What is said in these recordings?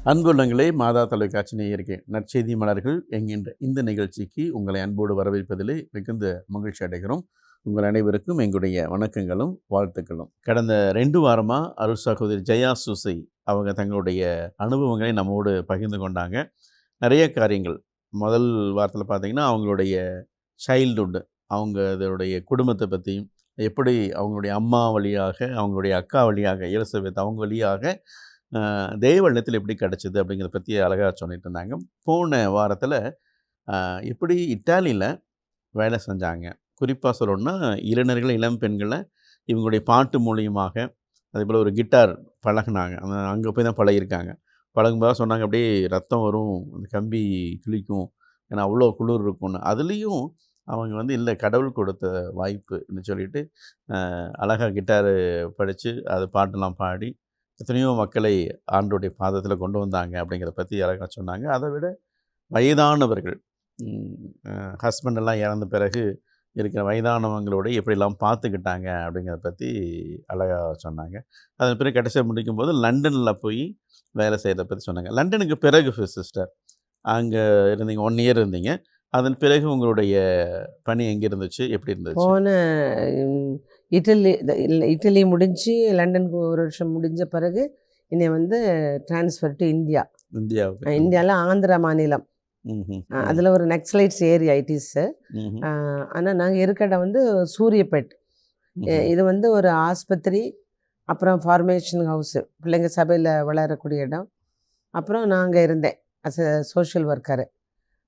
அன்புள்ளங்களே, மாதா தொலைக்காட்சி நேயர்களே, நற்செய்தி மலர்கள் என்கின்ற இந்த நிகழ்ச்சிக்கு உங்களை அன்போடு வரவேற்பதிலே மிகுந்த மகிழ்ச்சி அடைகிறோம். உங்கள் அனைவருக்கும் எங்களுடைய வணக்கங்களும் வாழ்த்துக்களும். கடந்த 2 வாரமாக அருள் சகோதரி ஜெயா சூசை அவங்க தங்களுடைய அனுபவங்களை நம்மோடு பகிர்ந்து கொண்டாங்க. நிறைய காரியங்கள். முதல் வாரத்தில் பார்த்திங்கன்னா அவங்களுடைய சைல்டுஹுட், அவங்க அதோடைய குடும்பத்தை பற்றியும், எப்படி அவங்களுடைய அம்மா வழியாக, அவங்களுடைய அக்கா வழியாக, எலிசபெத் அவங்க வழியாக தேவவெள்ளத்தில் எப்படி கிடச்சிது அப்படிங்கிறத பற்றி அழகாக சொல்லிட்டு இருந்தாங்க. போன வாரத்தில் எப்படி இட்டாலியில் வேலை செஞ்சாங்க, குறிப்பாக சொல்லணும்னா இளைஞர்கள், இளம் பெண்களை இவங்களுடைய பாட்டு மூலியமாக, அதே போல் ஒரு கிட்டார் பழகினாங்க. அங்கே போய் தான் பழகியிருக்காங்க. பழகும்போது சொன்னாங்க அப்படியே ரத்தம் வரும், அந்த கம்பி கிழிக்கும், ஏன்னா அவ்வளோ குளிர் இருக்கும்னு. அதுலேயும் அவங்க இல்லை, கடவுள் கொடுத்த வாய்ப்புன்னு சொல்லிட்டு அழகாக கிட்டாரு படித்து அது பாட்டெல்லாம் பாடி எத்தனையோ மக்களை ஆண்டோடைய பாதத்தில் கொண்டு வந்தாங்க அப்படிங்கிறத பற்றி அழகாக சொன்னாங்க. அதை விட வயதானவர்கள், ஹஸ்பண்டெல்லாம் இறந்த பிறகு இருக்கிற வயதானவங்களோட எப்படிலாம் பார்த்துக்கிட்டாங்க அப்படிங்கிறத பற்றி அழகாக சொன்னாங்க. அதன் பிறகு கடைசியாக முடிக்கும்போது லண்டனில் போய் வேலை செய்கிறத பற்றி சொன்னாங்க. லண்டனுக்கு பிறகு சிஸ்டர் அங்கே இருந்தீங்க, 1 இயர் இருந்தீங்க. அதன் பிறகு உங்களுடைய பணி எங்கே இருந்துச்சு, எப்படி இருந்துச்சு? போன இட்டலி முடிஞ்சு லண்டனுக்கு 1 வருஷம் முடிஞ்ச பிறகு என்னை ட்ரான்ஸ்ஃபர் டு இந்தியாவில் ஆந்திரா மாநிலம். அதில் ஒரு நக்சலைட்ஸ் ஏரியா இட் இஸ். ஆனால் நாங்கள் இருக்க இடம் சூரியப்பேட். இது ஒரு ஆஸ்பத்திரி, அப்புறம் ஃபார்மேஷன் ஹவுஸு, பிள்ளைங்க சபையில் வளரக்கூடிய இடம். அப்புறம் நான் அங்கே இருந்தேன் அஸ் அ சோஷியல் ஒர்க்கரு.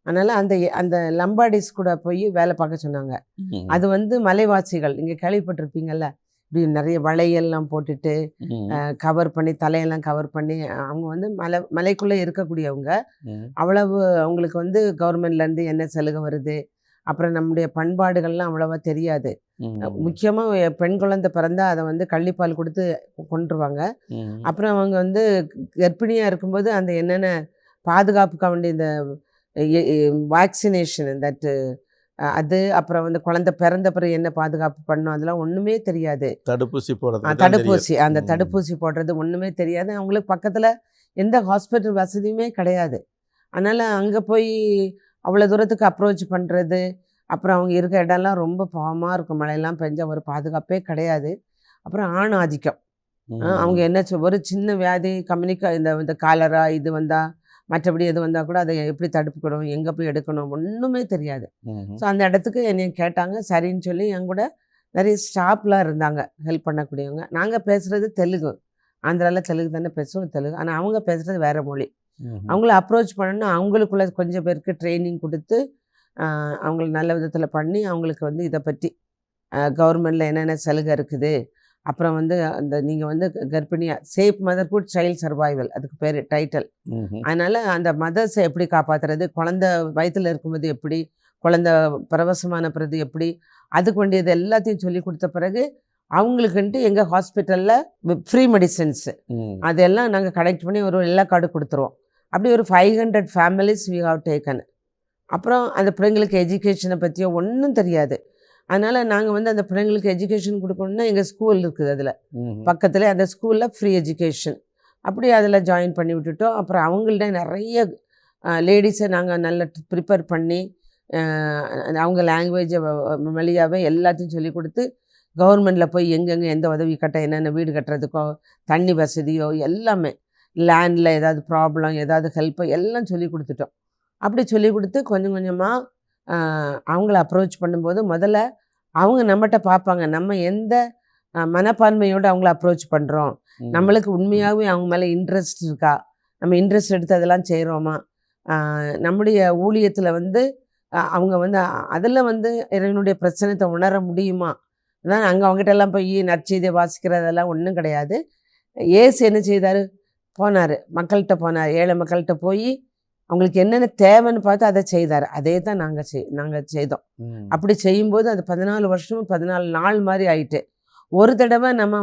அதனால் அந்த லம்பாடிஸ் கூட போய் வேலை பார்க்க சொன்னாங்க. அது மலைவாசிகள், இங்கே கேள்விப்பட்டிருப்பீங்கள்ல, இப்படி நிறைய வளையெல்லாம் போட்டுட்டு கவர் பண்ணி, தலையெல்லாம் கவர் பண்ணி, அவங்க மலைக்குள்ளே இருக்கக்கூடியவங்க. அவ்வளவு அவங்களுக்கு கவர்மெண்ட்லேருந்து என்ன சலுகை வருது, அப்புறம் நம்முடைய பண்பாடுகள்லாம் அவ்வளோவா தெரியாது. முக்கியமாக பெண் குழந்தை பிறந்தா அதை கள்ளிப்பால் கொடுத்து கொண்டுருவாங்க. அப்புறம் அவங்க கர்ப்பிணியாக இருக்கும்போது அந்த என்னென்ன பாதுகாப்புக்காக வேண்டிய இந்த வேக்சினேஷன் அது, அப்புறம் குழந்தை பிறந்த பிறகு என்ன பாதுகாப்பு பண்ணணும், அதெல்லாம் ஒன்றுமே தெரியாது. தடுப்பூசி அந்த தடுப்பூசி போடுறது ஒன்றுமே தெரியாது. அவங்களுக்கு பக்கத்தில் எந்த ஹாஸ்பிட்டல் வசதியுமே கிடையாது. அதனால் அங்கே போய் அவ்வளோ தூரத்துக்கு அப்ரோச் பண்ணுறது, அப்புறம் அவங்க இருக்க இடம்லாம் ரொம்ப பாவமாக இருக்கும், மழையெல்லாம் பெஞ்சால் ஒரு பாதுகாப்பே கிடையாது. அப்புறம் ஆண் ஆதிக்கம். அவங்க என்ன ஒரு சின்ன வியாதி இந்த காலரா இது வந்தால், மற்றபடி எது வந்தால் கூட அதை எப்படி தடுப்புக்கணும், எங்கே போய் எடுக்கணும், ஒன்றுமே தெரியாது. ஸோ அந்த இடத்துக்கு என்னை கேட்டாங்க. சரின்னு சொல்லி என் கூட நிறைய ஸ்டாஃப்லாம் இருந்தாங்க ஹெல்ப் பண்ணக்கூடியவங்க. நாங்கள் பேசுகிறது தெலுங்கு, ஆந்திராவில் தெலுங்கு தானே பேசுவோம், தெலுங்கு. ஆனால் அவங்க பேசுகிறது வேறு மொழி. அவங்கள அப்ரோச் பண்ணணும்னா அவங்களுக்குள்ள கொஞ்சம் பேருக்கு ட்ரைனிங் கொடுத்து அவங்கள நல்ல விதத்தில் பண்ணி அவங்களுக்கு இதை பற்றி கவர்மெண்டில் என்னென்ன சலுகை இருக்குது, அப்புறம் அந்த நீங்கள் கர்ப்பிணியாக சேஃப் மதர்ஹுட் சைல்ட் சர்வைவல், அதுக்கு பேர் டைட்டில். அதனால் அந்த மதர்ஸை எப்படி காப்பாற்றுறது, குழந்தை வயிற்றில் இருக்கும்போது எப்படி, குழந்தை பிரவசமான பிறகு எப்படி, அதுக்கு வேண்டியது எல்லாத்தையும் சொல்லி கொடுத்த பிறகு அவங்களுக்குன்ட்டு எங்கள் ஹாஸ்பிட்டலில் ஃப்ரீ மெடிசன்ஸு அதெல்லாம் நாங்கள் கலெக்ட் பண்ணி ஒரு எல்லா கார்டு கொடுத்துருவோம். அப்படி ஒரு 500 ஃபேமிலிஸ் வி ஹவ் டேக்கன். அப்புறம் அந்த பிள்ளைங்களுக்கு எஜுகேஷனை பற்றியோ ஒன்றும் தெரியாது. அதனால் நாங்கள் அந்த பிள்ளைங்களுக்கு எஜுகேஷன் கொடுக்கணுன்னா எங்கள் ஸ்கூல் இருக்குது, அதில் பக்கத்தில் அந்த ஸ்கூலில் ஃப்ரீ எஜுகேஷன் அப்படி அதில் ஜாயின் பண்ணி விட்டுட்டோம். அப்புறம் அவங்கள்ட்ட நிறைய லேடிஸை நாங்கள் நல்லா ப்ரிப்பேர் பண்ணி அவங்க லாங்குவேஜை வழியாகவே எல்லாத்தையும் சொல்லி கொடுத்து கவர்மெண்டில் போய் எங்கெங்கே எந்த உதவி என்னென்ன வீடு கட்டுறதுக்கோ, தண்ணி வசதியோ எல்லாமே, லேண்டில் ஏதாவது ப்ராப்ளம், ஏதாவது ஹெல்ப்போ எல்லாம் சொல்லி கொடுத்துட்டோம். அப்படி சொல்லி கொடுத்து கொஞ்சம் கொஞ்சமாக அவங்கள அப்ரோச் பண்ணும்போது முதல்ல அவங்க நம்மகிட்ட பார்ப்பாங்க, நம்ம எந்த மனப்பான்மையோடு அவங்கள அப்ரோச் பண்ணுறோம், நம்மளுக்கு உண்மையாகவே அவங்க மேலே இன்ட்ரெஸ்ட் இருக்கா, நம்ம இன்ட்ரெஸ்ட் எடுத்து அதெல்லாம் செய்கிறோமா, நம்முடைய ஊழியத்தில் அவங்க அதில் இறைவனுடைய பிரச்சனத்தை உணர முடியுமா. அதான் அங்கே அவங்ககிட்ட எல்லாம் போய் நற்செய்தியை வாசிக்கிறதெல்லாம் ஒன்றும் கிடையாது. ஏசு என்ன செய்தார், போனார், மக்கள்கிட்ட போனார், ஏழை மக்கள்கிட்ட போய் அவங்களுக்கு என்னென்ன தேவைன்னு பார்த்து அதை செய்தார். அதே தான் நாங்கள் செய்தோம். அப்படி செய்யும்போது அது 14 வருஷமும் 14 நாள் மாதிரி ஆயிட்டு. ஒரு தடவை நம்ம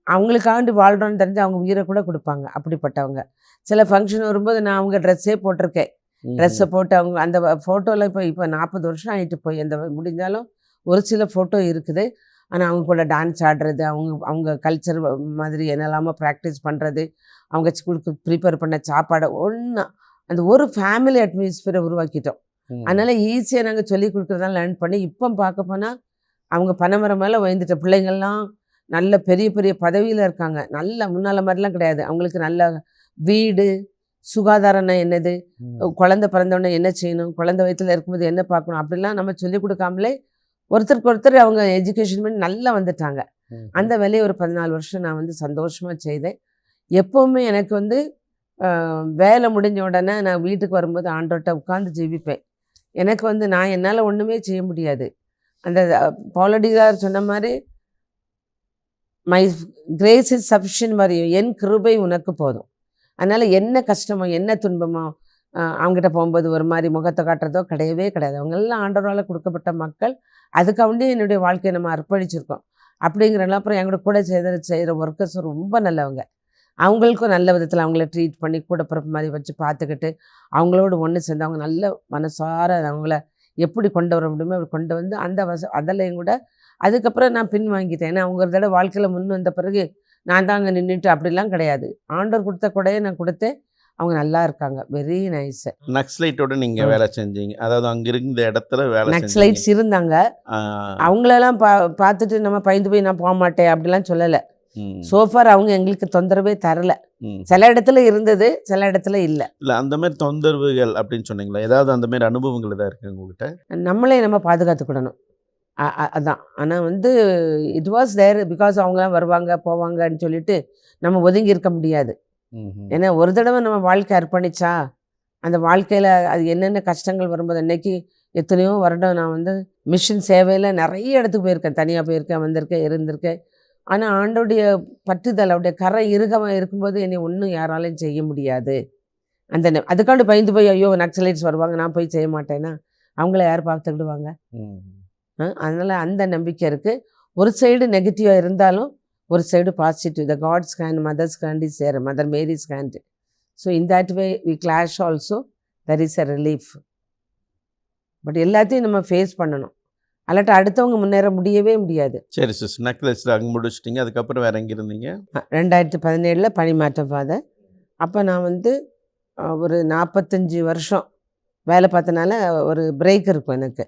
அவங்களுக்காண்டி வாழ்கிறோன்னு தெரிஞ்சு அவங்க உயிரை கூட கொடுப்பாங்க. அப்படிப்பட்டவங்க சில ஃபங்க்ஷன் வரும்போது நான் அவங்க ட்ரெஸ்ஸே போட்டிருக்கேன். ட்ரெஸ்ஸை போட்டு அவங்க அந்த ஃபோட்டோவில் இப்போ 40 வருஷம் ஆகிட்டு போய் அந்த முடிஞ்சாலும் ஒரு சில ஃபோட்டோ இருக்குது. ஆனால் அவங்க கூட டான்ஸ் ஆடுறது, அவங்க கல்ச்சர் மாதிரி என்னெல்லாமோ ப்ராக்டிஸ் பண்ணுறது, அவங்க ஸ்கூலுக்கு ப்ரிப்பேர் பண்ண சாப்பாடை ஒன்றா அந்த ஒரு ஃபேமிலி அட்மாஸ்பியரை உருவாக்கிட்டோம். அதனால் ஈஸியாக நாங்கள் சொல்லி கொடுக்குறதெல்லாம் லேர்ன் பண்ணி இப்போ பார்க்க போனால் அவங்க பனைமரம் மேலே உயர்ந்துட்ட பிள்ளைங்கள்லாம் நல்ல பெரிய பெரிய பதவியில் இருக்காங்க. நல்ல முன்னால் மாதிரிலாம் கிடையாது. அவங்களுக்கு நல்ல வீடு, சுகாதாரம்னா என்னது, குழந்தை பிறந்தோடனே என்ன செய்யணும், குழந்தை வயிற்றில் இருக்கும்போது என்ன பார்க்கணும், அப்படிலாம் நம்ம சொல்லிக் கொடுக்காமலே ஒருத்தருக்கு ஒருத்தர் அவங்க எஜுகேஷன் பண்ணி நல்லா வந்துட்டாங்க. அந்த வேலையை ஒரு 14 வருஷம் நான் வந்து சந்தோஷமாக செய்தேன். எப்போவுமே எனக்கு வந்து வேலை முடிஞ்ச உடனே நான் வீட்டுக்கு வரும்போது ஆண்டவர்கிட்ட உட்காந்து ஜெபிப்பேன். எனக்கு வந்து நான் என்னால் ஒன்றுமே செய்ய முடியாது. அந்த பவுலடிகார் சொன்ன மாதிரி மை கிரேஸ் இஸ் சஃபிஷியன்ட் மாதிரி, என் கிருபை உனக்கு போதும். அதனால் என்ன கஷ்டமோ என்ன துன்பமோ அவங்ககிட்ட போகும்போது ஒரு மாதிரி முகத்தை காட்டுறதோ கிடையவே கிடையாது. அவங்கெல்லாம் ஆண்டவரால் கொடுக்கப்பட்ட மக்கள். அதுக்காண்டி என்னுடைய வாழ்க்கையை நம்ம அர்ப்பணிச்சிருக்கோம். அப்படிங்கிறனால அப்புறம் எங்களோட கூட செய்கிற ஒர்க்கர்ஸ் ரொம்ப நல்லவங்க. அவங்களுக்கும் நல்ல விதத்தில் அவங்கள ட்ரீட் பண்ணி கூட பிறப்பு மாதிரி வச்சு பார்த்துக்கிட்டு அவங்களோட ஒன்று சேர்ந்து அவங்க நல்ல மனசார அவங்கள எப்படி கொண்டு வர முடியுமோ அப்படி கொண்டு வந்து அந்த அதில் கூட அதுக்கப்புறம் நான் பின் வாங்கிட்டேன். ஏன்னா அவங்க ஒரு தடவை வாழ்க்கையில் முன் வந்த பிறகு நான் தான் அங்கே நின்றுட்டு அப்படிலாம் கிடையாது. ஆண்டவர் கொடுத்த கூடையே நான் கொடுத்தேன். அவங்க நல்லா இருக்காங்க. Very nice. நக்ஸலைட்டோட நீங்கள் வேலை செஞ்சீங்க, அதாவது அங்கே இருந்த இடத்துல வேலை நக்ஸலைட்ஸ் இருந்தாங்க. அவங்களெல்லாம் பார்த்துட்டு நம்ம பயந்து போய் நான் போக மாட்டேன் அப்படிலாம் சொல்லலை. சோஃபார் அவங்க எங்களுக்கு தொந்தரவே தரல. சில இடத்துல இருந்தது, சில இடத்துல இல்லை. அந்த மாதிரி தொந்தரவுகள் அப்படின்னு சொன்னீங்களா? ஏதாவது அந்த மாதிரி அனுபவங்கள் தான் இருக்கு உங்ககிட்ட? நம்மளே நம்ம பாதுகாத்துக்கிடணும், அதான். ஆனால் வந்து இட் வாஸ் தேர் பிகாஸ் அவங்களாம் வருவாங்க போவாங்கன்னு சொல்லிட்டு நம்ம ஒதுங்கி இருக்க முடியாது. ஏன்னா ஒரு தடவை நம்ம வாழ்க்கை அர்ப்பணிச்சா அந்த வாழ்க்கையில் அது என்னென்ன கஷ்டங்கள் வரும்போது அன்னைக்கு எத்தனையோ வருடம் நான் வந்து மிஷன் சேவையில் நிறைய இடத்துக்கு போயிருக்கேன். தனியாக போயிருக்கேன், வந்திருக்கேன், இருந்திருக்கேன். ஆனால் ஆண்டோடைய பற்றுதல் அவருடைய கரை இறுகமாக இருக்கும்போது என்னை ஒன்றும் யாராலையும் செய்ய முடியாது. அந்த அதுக்காண்டு பயந்து போய் ஐயோ நக்ஸலைட்ஸ் வருவாங்க நான் போய் செய்ய மாட்டேன்னா அவங்கள யார் பார்த்துக்கிடுவாங்க? அதனால் அந்த நம்பிக்கை இருக்குது. ஒரு சைடு நெகட்டிவாக இருந்தாலும் ஒரு side positive. The God's hand, mother's hand is there, mother Mary's hand. So in that way we clash also, that is a relief. But எல்லாத்தையும் நம்ம ஃபேஸ் பண்ணணும், அல்லாட்ட அடுத்தவங்க முன்னேற முடியவே முடியாது. சரி சிஸ், நக்ஸலைட்ஸில் அங்கே முடிச்சிட்டிங்க, அதுக்கப்புறம் வேறு எங்கே இருந்தீங்க? 2017 பணிமாற்றம் பாதை. அப்போ நான் வந்து ஒரு 45 வருஷம் வேலை பார்த்தனால ஒரு பிரேக் இருக்கும் எனக்கு.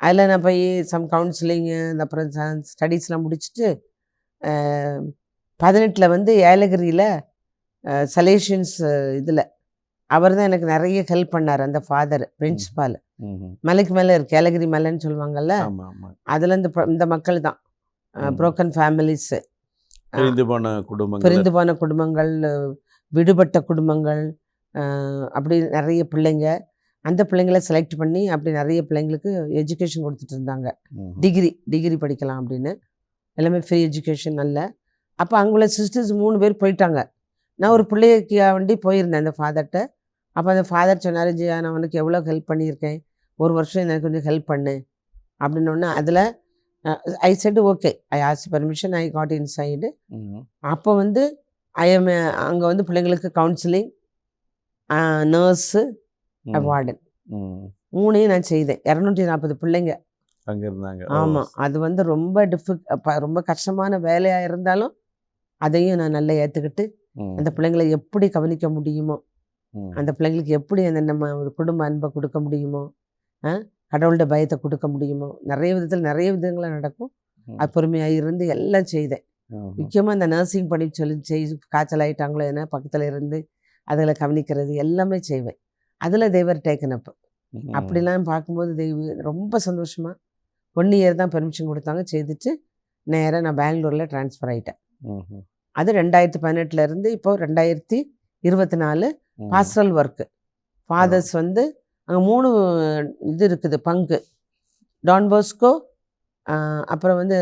அதில் நான் போய் சம் கவுன்சிலிங்கு அப்புறம் ஸ்டடீஸ்லாம் முடிச்சுட்டு 18 வந்து ஏலகிரியில் சலேஷன்ஸ் இதில் அவர் தான் எனக்கு நிறைய ஹெல்ப் பண்ணார். அந்த ஃபாதர் பிரின்சிபால். மலைக்கு மேலே இருக்கு, ஏலகிரி மலைன்னு சொல்லுவாங்கல்ல, அதில் இந்த மக்கள் தான் புரோக்கன் ஃபேமிலிஸு, பிரிந்து போன குடும்பங்கள், விடுபட்ட குடும்பங்கள், அப்படி நிறைய பிள்ளைங்க. அந்த பிள்ளைங்களை செலக்ட் பண்ணி அப்படி நிறைய பிள்ளைங்களுக்கு எஜுகேஷன் கொடுத்துட்டு இருந்தாங்க. டிகிரி படிக்கலாம் அப்படின்னு எல்லாமே ஃப்ரீ எஜுகேஷன். நல்ல அப்போ அங்குள்ள சிஸ்டர்ஸ் 3 பேர் போயிட்டாங்க. நான் ஒரு பிள்ளைக்கு வண்டி போயிருந்தேன் அந்த ஃபாதர்கிட்ட. அப்போ அந்த ஃபாதர் சொன்னார், ஜியா நான் உனக்கு எவ்வளோ ஹெல்ப் பண்ணியிருக்கேன், ஒரு வருஷம் எனக்கு கொஞ்சம் ஹெல்ப் பண்ணு அப்படின்னோடனே அதில் ஐ set okay, I ask permission, I got inside. அப்போ வந்து அங்கே வந்து பிள்ளைங்களுக்கு கவுன்சிலிங், நர்ஸு, வார்டன் 3ஐயும் நான் செய்தேன். 240 பிள்ளைங்க அங்கே இருந்தாங்க. ஆமாம், அது வந்து ரொம்ப ரொம்ப கஷ்டமான வேலையாக இருந்தாலும் அதையும் நான் நல்லா ஏற்றுக்கிட்டு அந்த பிள்ளைங்களை எப்படி கவனிக்க முடியுமோ, அந்த பிள்ளைங்களுக்கு எப்படி அந்த நம்ம ஒரு குடும்ப அன்பை கொடுக்க முடியுமோ, கடவுளோட பயத்தை கொடுக்க முடியுமோ, நிறைய விதங்களாக நடக்கும். அது பொறுமையாக இருந்து எல்லாம் செய்தேன். முக்கியமாக அந்த நர்சிங் பணி காய்ச்சல் ஆகிட்டாங்களோ என்ன பக்கத்தில் இருந்து அதில் கவனிக்கிறது எல்லாமே செய்வேன். அதில் தேவர் டேக்கன் அப். அப்படிலாம் பார்க்கும்போது ரொம்ப சந்தோஷமாக 1 இயர் தான் பெர்மிஷன் கொடுத்தாங்க. செய்துட்டு நேராக நான் பெங்களூரில் ட்ரான்ஸ்ஃபர் ஆகிட்டேன். அது 2018 இப்போ 2024 பாஸ்டரல் ஒர்க்கு. ஃபாதர்ஸ் வந்து அங்கே 3 இது இருக்குது பங்கு. டான் போஸ்கோ, அப்புறம் வந்து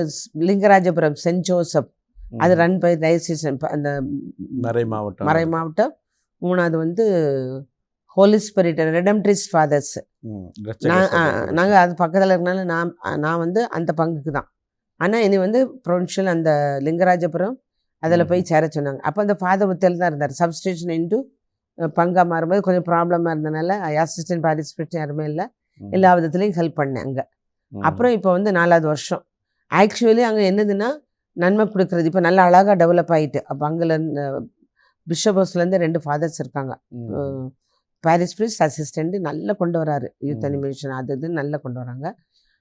லிங்கராஜபுரம் சென்ட் ஜோசப், அது ரன் பை டயசிசன் அந்த மறை மாவட்டம். 3வது வந்து ஹோலி ஸ்பிரிட் ரெடம்ட்ரிஸ் ஃபாதர்ஸ். நாங்கள் அது பக்கத்தில் இருக்கனால நான் வந்து அந்த பங்குக்கு தான். ஆனால் இனி வந்து ப்ரொவின்ஷியல் அந்த லிங்கராஜபுரம் அதில் போய் சேர சொன்னாங்க. அப்போ அந்த ஃபாதர் ஒருத்தர் தான் இருந்தார். சப்ஸ்டேஷன் இன்ட்டு பங்காக மாறும்போது கொஞ்சம் ப்ராப்ளமாக இருந்தனால அசிஸ்டன்ட் பார்ட்டிசிபேட் யாருமே இல்லை, எல்லா விதத்துலேயும் ஹெல்ப் பண்ணேன் அங்கே. அப்புறம் இப்போ வந்து 4வது வருஷம். ஆக்சுவலி அங்கே என்னதுன்னா நன்மை கொடுக்குறது இப்போ நல்லா அழகாக டெவலப் ஆகிட்டு. அப்போ அங்கே பிஷப் ஹவுஸ்லேருந்து 2 ஃபாதர்ஸ் இருக்காங்க. பாரிஸ் ப்ரீஸ்ட் அசிஸ்டண்ட் நல்லா கொண்டு வராரு. யூத் அனிமேஷன் அது இதுன்னு நல்லா கொண்டு வராங்க.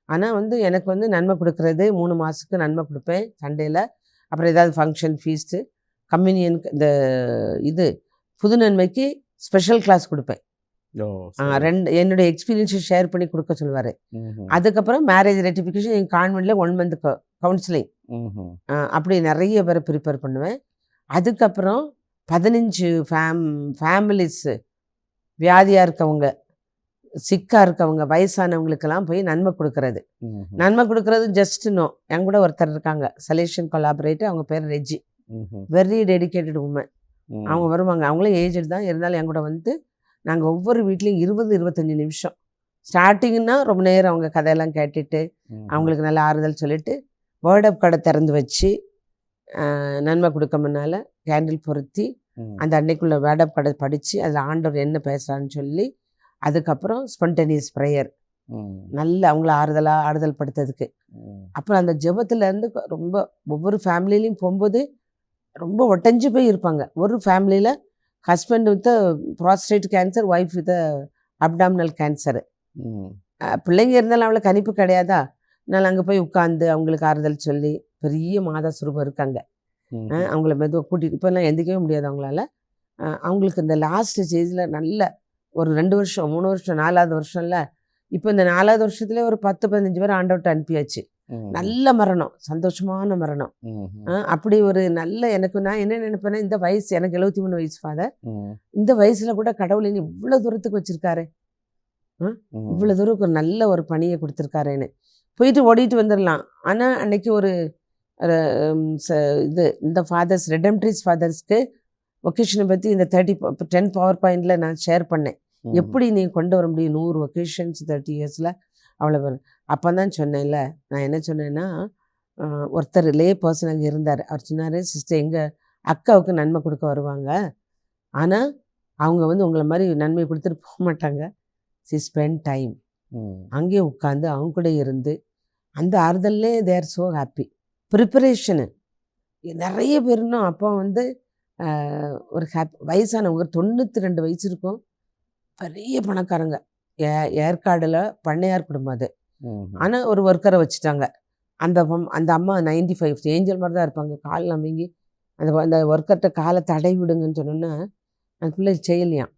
ஆனால் வந்து எனக்கு வந்து நன்மை கொடுக்குறது 3 மாதத்துக்கு நன்மை கொடுப்பேன் சண்டேயில். அப்புறம் ஏதாவது ஃபங்க்ஷன் ஃபீஸ்ட்டு கம்யூனியனுக்கு இந்த இது புது நன்மைக்கு ஸ்பெஷல் கிளாஸ் கொடுப்பேன். என்னுடைய எக்ஸ்பீரியன்ஸை ஷேர் பண்ணி கொடுக்க சொல்லுவார். அதுக்கப்புறம் மேரேஜ் ரெட்டிஃபிகேஷன் எங்கள் கான்வென்ட்டில் 1 மந்த் கவுன்சிலிங் அப்படி நிறைய பேரை ப்ரிப்பேர் பண்ணுவேன். அதுக்கப்புறம் 15 ஃபேமிலிஸு வியாதியாக இருக்கவங்க, சிக்காக இருக்கவங்க, வயசானவங்களுக்கெல்லாம் போய் நன்மை கொடுக்கறது. நன்மை கொடுக்கறது ஜஸ்ட் நோ. என் கூட ஒருத்தர் இருக்காங்க சலேஷன் கொலாபரேட்டர், அவங்க பேர் ரெஜி. Very dedicated woman. அவங்க வருவாங்க, அவங்களும் ஏஜ்டு தான், இருந்தாலும் என் கூட வந்து நாங்கள் ஒவ்வொரு வீட்லேயும் 20-25 நிமிஷம் ஸ்டார்டிங்னா ரொம்ப நேரம் அவங்க கதையெல்லாம் கேட்டுட்டு அவங்களுக்கு நல்ல ஆறுதல் சொல்லிவிட்டு வேர்ட் ஆஃப் கடை திறந்து வச்சு நன்மை கொடுக்க முன்னால் கேண்டில் பொருத்தி அந்த அன்னைக்குள்ள வேர்ட் ஆஃப் கடை படித்து அதில் ஆண்டவர் என்ன பேசுகிறான்னு சொல்லி அதுக்கப்புறம் ஸ்பான்டேனியஸ் ப்ரேயர் நல்ல அவங்கள ஆறுதல் படுத்துறதுக்கு. அப்புறம் அந்த ஜெபத்துலேருந்து ரொம்ப ஒவ்வொரு ஃபேமிலிலையும் போகும்போது ரொம்ப ஒட்டஞ்சு போய் இருப்பாங்க. ஒரு ஃபேமிலியில் husband with prostate cancer, wife with abdominal cancer. பிள்ளைங்க இருந்தாலும் அவளுக்கு கணிப்பு கிடையாதா. நான் அங்கே போய் உட்காந்து அவங்களுக்கு ஆறுதல் சொல்லி பெரிய மாதா சுரூபம் இருக்காங்க. அவங்கள மெதுவாக கூட்டிகிட்டு இப்போல்லாம் எந்திக்கவே முடியாது அவங்களால. அவங்களுக்கு இந்த லாஸ்ட் ஸ்டேஜில் நல்ல ஒரு 2 வருஷம் 3 வருஷம் 4வது வருஷம்ல இப்போ இந்த 4வது வருஷத்துலேயே ஒரு 10-15 பேர் ஆண்டவர்கிட்ட அனுப்பியாச்சு. நல்ல மரணம், சந்தோஷமான மரணம். அப்படி ஒரு நல்ல எனக்கு நான் என்ன நினைப்பேன்னா இந்த வயசு எனக்கு 73 வயசு ஃபாதர், இந்த வயசுல கூட கடவுள் இவ்வளோ தூரத்துக்கு வச்சிருக்காரு, இவ்வளோ தூரம் ஒரு நல்ல ஒரு பணியை கொடுத்துருக்காருன்னு போயிட்டு ஓடிட்டு வந்துடலாம். ஆனால் அன்னைக்கு ஒரு இது இந்த ஃபாதர்ஸ் ரெடம்ட்ரிஸ் ஃபாதர்ஸ்க்கு ஒகேஷனை பற்றி இந்த 10 பவர் பாயிண்டில் நான் ஷேர் பண்ணேன். எப்படி நீ கொண்டு வர முடியும் 100 ஒகேஷன்ஸ் 30 இயர்ஸில் அவ்வளோ. அப்போ தான் சொன்னேன்ல, நான் என்ன சொன்னேன்னா ஒருத்தர் லே பர்சன் அங்கே இருந்தார். அவர் சொன்னார், சிஸ்டர் எங்கள் அக்காவுக்கு நன்மை கொடுக்க வருவாங்க, ஆனால் அவங்க வந்து உங்களை மாதிரி நன்மை கொடுத்துட்டு போக மாட்டாங்க. சி ஸ்பெண்ட் டைம் அங்கேயே உட்காந்து அவங்க கூட இருந்து அந்த ஆறுதல்லே தேர் ஸோ ஹாப்பி. ப்ரிப்பரேஷனு நிறைய பேர்னும் அப்போ வந்து ஒரு வயசானவங்க 92 வயசு இருக்கும், பெரிய பணக்காரங்க, ஏற்காடில் பண்ணையார் குடும்பம் அது. ஆனால் ஒரு ஒர்க்கரை வச்சுட்டாங்க. அந்த அம்மா 95 ஏஞ்சல் மாதிரி தான் இருப்பாங்க, கால் நம்பிங்கி. அந்த ஒர்க்கர்கிட்ட காலை தடை விடுங்கன்னு சொன்னோன்னா அந்த பிள்ளை செய்யலையாம்.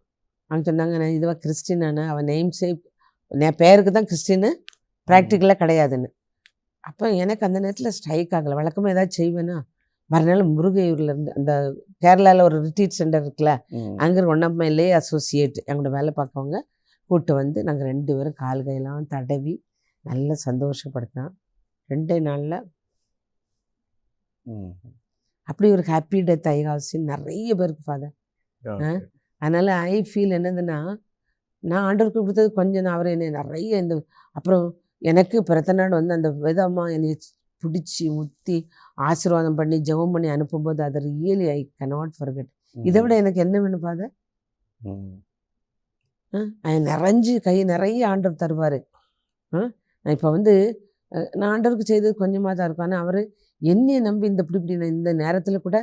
அவங்க சொன்னாங்க, நான் இதுவாக கிறிஸ்டினானு, அவன் என் பேருக்கு தான் கிறிஸ்டின்னு, ப்ராக்டிக்கலாக கிடையாதுன்னு. அப்போ எனக்கு அந்த நேரத்தில் ஸ்ட்ரைக் ஆகலை. வழக்கமாக ஏதாவது செய்வேன்னா மறுநாள் முருகையூர்லேருந்து அந்த கேரளாவில் ஒரு ரிட்ரீட் சென்டர் இருக்குல்ல, அங்கே one of my lay associate எங்களோட வேலை பார்க்கவங்க கூப்பிட்டு வந்து நாங்கள் 2 பேரும் கால் கையெல்லாம் தடவி நல்லா சந்தோஷப்படுத்தினோம் 2 நாளில். அப்படி ஒரு ஹாப்பி டெத் ஐகாசின் நிறைய பேருக்கு ஃபாதர். அதனால் ஐ ஃபீல் என்னதுன்னா, நான் ஆண்டவருக்கு கொடுத்தது கொஞ்சம் தான், அவர் என்னை நிறைய இந்த அப்புறம் எனக்கு பிறத்தநாடு வந்து அந்த விதமாக என்னை பிடிச்சி முத்தி ஆசீர்வாதம் பண்ணி ஜெபம் பண்ணி அனுப்பும்போது அது ரியலி ஐ கனாட் ஃபர்கெட். இதை விட எனக்கு என்ன வேணும் ஃபாதர்? நிறைஞ்சு கை நிறைய ஆண்டவர் தருவார். நான் இப்போ வந்து நான் ஆண்டவருக்கு செய்தது கொஞ்சமாக தான் இருக்கும், ஆனால் அவர் என்னையை நம்பி இப்படி நான் இந்த நேரத்தில் கூட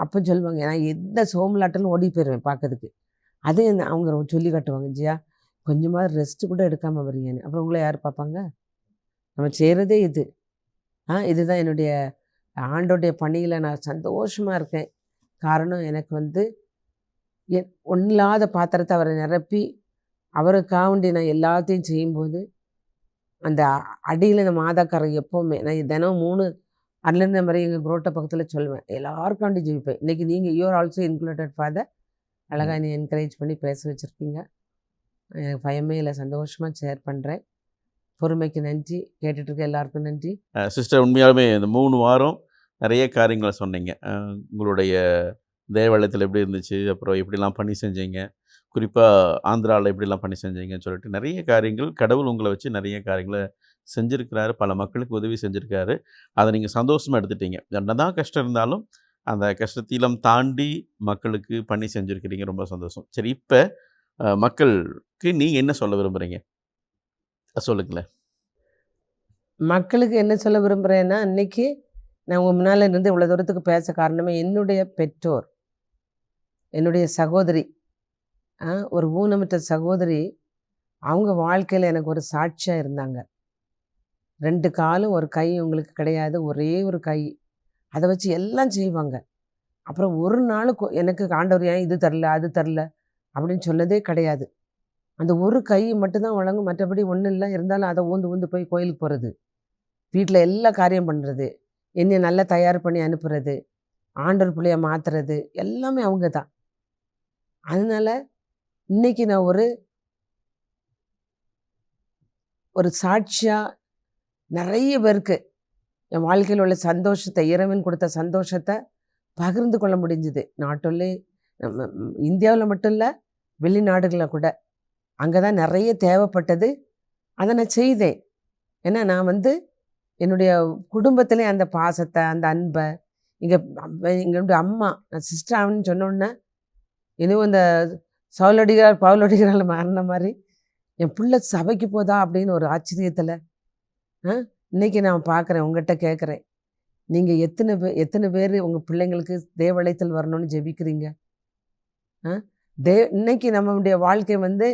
அப்போ சொல்லுவாங்க, நான் எந்த சோமலாட்டலும் ஓடி போயிடுவேன் பார்க்கறதுக்கு. அதே அவங்க சொல்லி காட்டுவாங்க, ஜியா கொஞ்சமாக ரெஸ்ட்டு கூட எடுக்காமல் வரீங்கன்னு. அப்புறம் உங்களை யார் பார்ப்பாங்க? நம்ம செய்கிறதே இதுதான் என்னுடைய ஆண்டோடைய பணியில் நான் சந்தோஷமாக இருக்கேன். காரணம் எனக்கு வந்து ஒன்றில்லாத பாத்திரத்தை அவரை நிரப்பி அவருக்காண்டி நான் எல்லாத்தையும் செய்யும்போது அந்த அடியில் இந்த மாதாக்காரங்க எப்போவுமே நான் தினம் 3 அதுலேருந்து மாதிரி எங்கள் குரோட்டை பக்கத்தில் சொல்லுவேன், எல்லாருக்காண்டி ஜெயிப்பேன். இன்றைக்கி நீங்கள் யூஆர் ஆல்சோ இன்க்ளூடட் ஃபாதர். அழகாக நீ என்கரேஜ் பண்ணி பேச வச்சுருக்கீங்க. எனக்கு பயமே இல்லை, சந்தோஷமாக ஷேர் பண்ணுறேன். பொறுமைக்கு நன்றி, கேட்டுட்ருக்க எல்லாருக்கும் நன்றி. சிஸ்டர், உண்மையாலுமே இந்த 3 வாரம் நிறைய காரியங்களை சொன்னீங்க. உங்களுடைய தேவாலயத்தில் எப்படி இருந்துச்சு, அப்புறம் எப்படிலாம் பணி செஞ்சீங்க, குறிப்பாக ஆந்திராவில் எப்படிலாம் பணி செஞ்சீங்கன்னு சொல்லிட்டு நிறைய காரியங்கள், கடவுள் உங்களை வச்சு நிறைய காரியங்களை செஞ்சுருக்கிறாரு, பல மக்களுக்கு உதவி செஞ்சுருக்காரு. அதை நீங்கள் சந்தோஷமாக எடுத்துட்டீங்க. என்னதான் கஷ்டம் இருந்தாலும் அந்த கஷ்டத்திலும் தாண்டி மக்களுக்கு பணி செஞ்சுருக்கிறீங்க, ரொம்ப சந்தோஷம். சரி, இப்போ மக்களுக்கு நீங்கள் என்ன சொல்ல விரும்புகிறீங்க சொல்லுங்களேன். மக்களுக்கு என்ன சொல்ல விரும்புகிறேன்னா, இன்னைக்கு நான் உங்க முன்னால இருந்து இவ்வளோ தூரத்துக்கு பேச காரணமே என்னுடைய பெற்றோர், என்னுடைய சகோதரி, ஒரு ஊனமுற்ற சகோதரி, அவங்க வாழ்க்கையில் எனக்கு ஒரு சாட்சியாக இருந்தாங்க. 2 காலும் ஒரு கை உங்களுக்கு கிடையாது, ஒரே ஒரு கை. அதை வச்சு எல்லாம் செய்வாங்க. அப்புறம் ஒரு நாள் எனக்கு ஆண்டவர் ஏன் இது தரல அது தரல அப்படின்னு சொன்னதே கிடையாது. அந்த ஒரு கை மட்டும்தான் வழங்கும், மற்றபடி ஒன்றும் இல்லை. இருந்தாலும் அதை ஊந்து ஊந்து போய் கோயிலுக்கு போகிறது, வீட்டில் எல்லா காரியம் பண்ணுறது, என்னை நல்லா தயார் பண்ணி அனுப்புறது, ஆண்டவர் பிள்ளைய மாற்றுறது எல்லாமே அவங்க தான். அதனால இன்னைக்கு நான் ஒரு சாட்சியாக நிறைய பேருக்கு என் வாழ்க்கையில் உள்ள சந்தோஷத்தை, இறைவன் கொடுத்த சந்தோஷத்தை பகிர்ந்து கொள்ள முடிஞ்சுது. நாட் ஒன்லி இந்தியாவில் மட்டும் இல்லை, வெளிநாடுகளில் கூட. அங்கே தான் நிறைய தேவைப்பட்டது, அதை நான் செய்தேன். ஏன்னா நான் என்னுடைய குடும்பத்திலே அந்த பாசத்தை, அந்த அன்பை, எங்களுடைய அம்மா, நான் சிஸ்டர் ஆகணும்னு சொன்னோன்னே இன்னும் இந்த சவுலடிகிறார் பவுலடிகிறாள் மாறின மாதிரி என் பிள்ளை சபைக்கு போதா அப்படின்னு ஒரு ஆச்சரியத்தில் இன்னைக்கு நான் பார்க்குறேன், உங்கள்கிட்ட கேட்குறேன், நீங்கள் எத்தனை பேர் உங்கள் பிள்ளைங்களுக்கு தேவழைத்தல் வரணும்னு ஜெபிக்கிறீங்க? இன்னைக்கு நம்மளுடைய வாழ்க்கை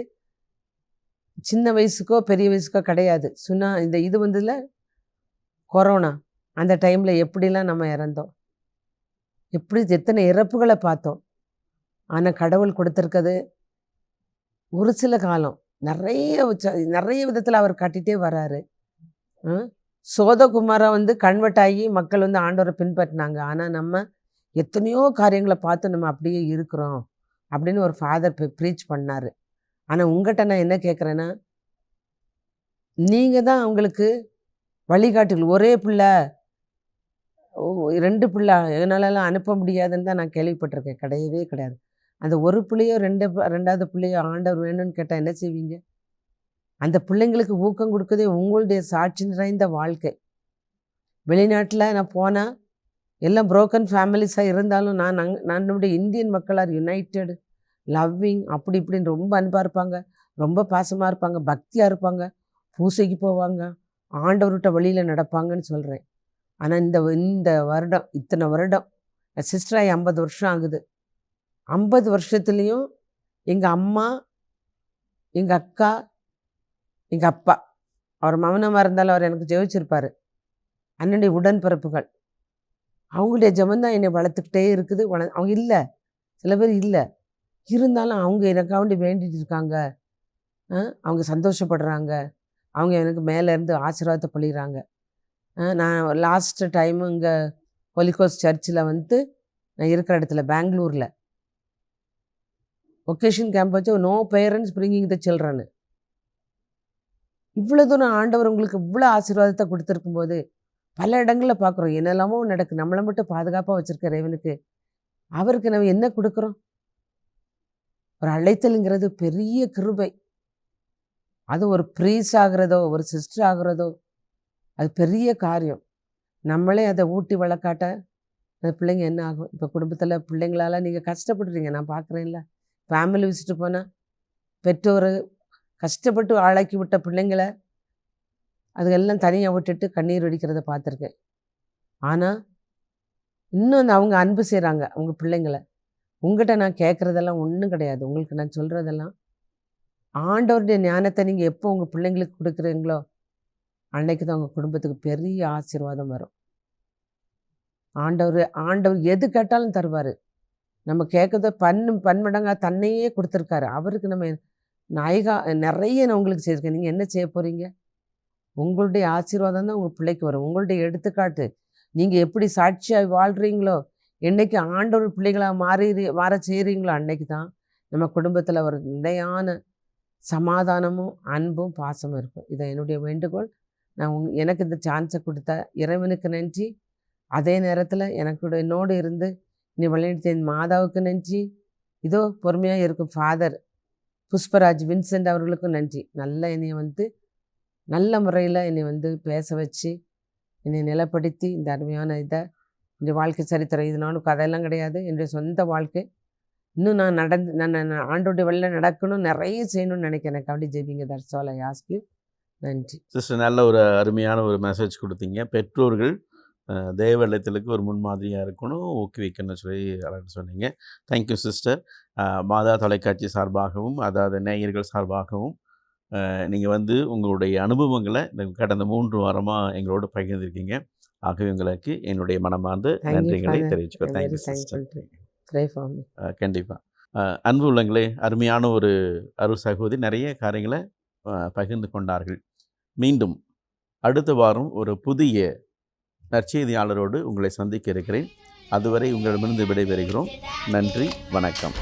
சின்ன வயசுக்கோ பெரிய வயசுக்கோ கிடையாது. இது கொரோனா அந்த டைமில் எப்படிலாம் நம்ம இறந்தோம், எப்படி எத்தனை இறப்புகளை பார்த்தோம். ஆனால் கடவுள் கொடுத்துருக்கிறது ஒரு சில காலம், நிறைய விதத்தில் அவர் காட்டிகிட்டே வராரு. சோதகுமாரா கன்வெர்ட் ஆகி மக்கள் ஆண்டவரை பின்பற்றினாங்க. ஆனால் நம்ம எத்தனையோ காரியங்களை பார்த்து நம்ம அப்படியே இருக்கிறோம் அப்படின்னு ஒரு ஃபாதர் ப்ரீச் பண்ணார். ஆனால் உங்கள்கிட்ட நான் என்ன கேட்குறேன்னா, நீங்கள் தான் அவங்களுக்கு வழிகாட்டுகள். ஒரே பிள்ளை 2 பிள்ளை என்னாலலாம் அனுப்ப முடியாதுன்னு தான் நான் கேள்விப்பட்டிருக்கேன். கிடையவே கிடையாது. அந்த ஒரு பிள்ளையோ 2வது பிள்ளையோ ஆண்டவர் வேணும்னு கேட்டால் என்ன செய்வீங்க? அந்த பிள்ளைங்களுக்கு ஊக்கம் கொடுக்குதே உங்களுடைய சாட்சி நிறைந்த வாழ்க்கை. வெளிநாட்டில் நான் போனால் எல்லாம் புரோக்கன் ஃபேமிலிஸாக இருந்தாலும் நம்முடைய இந்தியன் மக்களார் யுனைடெட், லவ்விங், அப்படி இப்படின்னு ரொம்ப அன்பாக இருப்பாங்க, ரொம்ப பாசமாக இருப்பாங்க, பக்தியாக இருப்பாங்க, பூசைக்கு போவாங்க, ஆண்டவர்கிட்ட வழியில் நடப்பாங்கன்னு சொல்கிறேன். ஆனால் இந்த வருடம், இத்தனை வருடம் சிஸ்டராகி 50 வருஷம் ஆகுது. 50 வருஷத்துலேயும் எங்கள் அம்மா, எங்கள் அக்கா, எங்கள் அப்பா, அவர் மௌனமாக இருந்தாலும் அவர் எனக்கு ஜெபிச்சிருப்பார். அண்ணனுடைய உடன்பிறப்புகள், அவங்களுடைய ஜெபந்தான் என்னை வளர்த்துக்கிட்டே இருக்குது. அவங்க இல்லை, சில பேர் இல்லை, இருந்தாலும் அவங்க எனக்காண்டி வேண்டிகிட்டு இருக்காங்க. அவங்க சந்தோஷப்படுறாங்க, அவங்க எனக்கு மேலேருந்து ஆசீர்வாதத்தை பொழிகிறாங்க. நான் லாஸ்ட்டு டைமு இங்கே ஹோலிகோஸ்ட் சர்ச்சில் நான் இருக்கிற இடத்துல பெங்களூரில் ஒகேஷன் கேம்ப் வச்சு no parents bringing the children. இவ்வளோ தூரம் ஆண்டவர் உங்களுக்கு இவ்வளோ ஆசீர்வாதத்தை கொடுத்துருக்கும் போது பல இடங்களில் பார்க்குறோம், என்னெல்லாமோ நடக்கு. நம்மளை மட்டும் பாதுகாப்பாக வச்சுருக்க இறைவனுக்கு, அவருக்கு நம்ம என்ன கொடுக்குறோம்? ஒரு அழைத்தலுங்கிறது பெரிய கிருபை. அது ஒரு ப்ரீஸ் ஆகிறதோ ஒரு சிஸ்டர் ஆகிறதோ அது பெரிய காரியம். நம்மளே அதை ஊட்டி வளர்க்காட்ட அந்த பிள்ளைங்க என்ன ஆகும்? இப்போ குடும்பத்தில் பிள்ளைங்களால் நீங்கள் கஷ்டப்படுறீங்க, நான் பார்க்குறேன்ல. ஃபேமிலி விசிட்டு போனால் பெற்றோர் கஷ்டப்பட்டு ஆளாக்கி விட்ட பிள்ளைங்களை அதுக்கெல்லாம் தனியாக விட்டுட்டு கண்ணீர் வடிக்கிறத பார்த்துருக்கேன். ஆனால் இன்னும் அவங்க அன்பு செய்கிறாங்க அவங்க பிள்ளைங்களை. உங்கள்கிட்ட நான் கேட்குறதெல்லாம் ஒன்றும் கிடையாது. உங்களுக்கு நான் சொல்கிறதெல்லாம் ஆண்டவருடைய ஞானத்தை நீங்கள் எப்போ உங்கள் பிள்ளைங்களுக்கு கொடுக்குறீங்களோ அன்னைக்கு தான் உங்கள் குடும்பத்துக்கு பெரிய ஆசீர்வாதம் வரும். ஆண்டவர் எது கேட்டாலும் தருவார். நம்ம கேட்குறத பன்மடங்காக தன்னையே கொடுத்துருக்காரு. அவருக்கு நம்ம நிறைய நான் உங்களுக்கு செய்திருக்கேன். நீங்கள் என்ன செய்ய போகிறீங்க? உங்களுடைய ஆசீர்வாதம் தான் உங்கள் பிள்ளைக்கு வரும். உங்களுடைய எடுத்துக்காட்டு, நீங்கள் எப்படி சாட்சியாக வாழ்கிறீங்களோ, என்றைக்கு ஆண்டவர் பிள்ளைகளாக மாற செய்கிறீங்களோ அன்னைக்கு தான் நம்ம குடும்பத்தில் ஒரு நிலையான சமாதானமும் அன்பும் பாசமும் இருக்கும். இதை என்னுடைய வேண்டுகோள். நான் எனக்கு இந்த சான்ஸை கொடுத்த இறைவனுக்கு நன்றி. அதே நேரத்தில் என்னோடு இருந்து நீ வழிநடத்திய மாதாவுக்கு நன்றி. இதோ பொறுமையாக இருக்கும் ஃபாதர் புஷ்பராஜ் வின்சென்ட் அவர்களுக்கும் நன்றி. என்னை நல்ல முறையில் என்னை பேச வச்சு என்னை நிலைப்படுத்தி இந்த அருமையான இந்த வாழ்க்கை சரித்திரம். இது நானும் கதையெல்லாம் கிடையாது, என்னுடைய சொந்த வாழ்க்கை. இன்னும் நான் ஆண்டோடைய வழியில் நடக்கணும், நிறைய செய்யணும்னு நினைக்கிறேன். எனக்கு அப்படி ஜெபிங்க. That's all I ask you. நன்றி சிஸ்டர். நல்ல ஒரு அருமையான ஒரு மெசேஜ் கொடுத்தீங்க. பெற்றோர்கள் தேவ இல்லத்திற்கு ஒரு முன்மாதிரியாக இருக்கணும், ஊக்குவிக்கணும்னு சொல்லி அழகாக சொன்னீங்க. Thank you sister. மாதா தொலைக்காட்சி சார்பாகவும் அதாவது நேயர்கள் சார்பாகவும் நீங்கள் வந்து உங்களுடைய அனுபவங்களை இந்த கடந்த 3 வாரமாக எங்களோடு பகிர்ந்திருக்கீங்க. ஆகவே உங்களுக்கு என்னுடைய மனமார்ந்த நன்றிகளை தெரிவிச்சுக்கோ. Thank you sister. கண்டிப்பாக. அன்பு உள்ளங்களே, அருமையான ஒரு அருள் சகோதரி நிறைய காரியங்களை பகிர்ந்து கொண்டார்கள். மீண்டும் அடுத்த வாரம் ஒரு புதிய நற்செய்தியாளரோடு உங்களை சந்திக்க இருக்கிறேன். அதுவரை உங்களிடமிருந்து விடைபெறுகிறோம். நன்றி, வணக்கம்.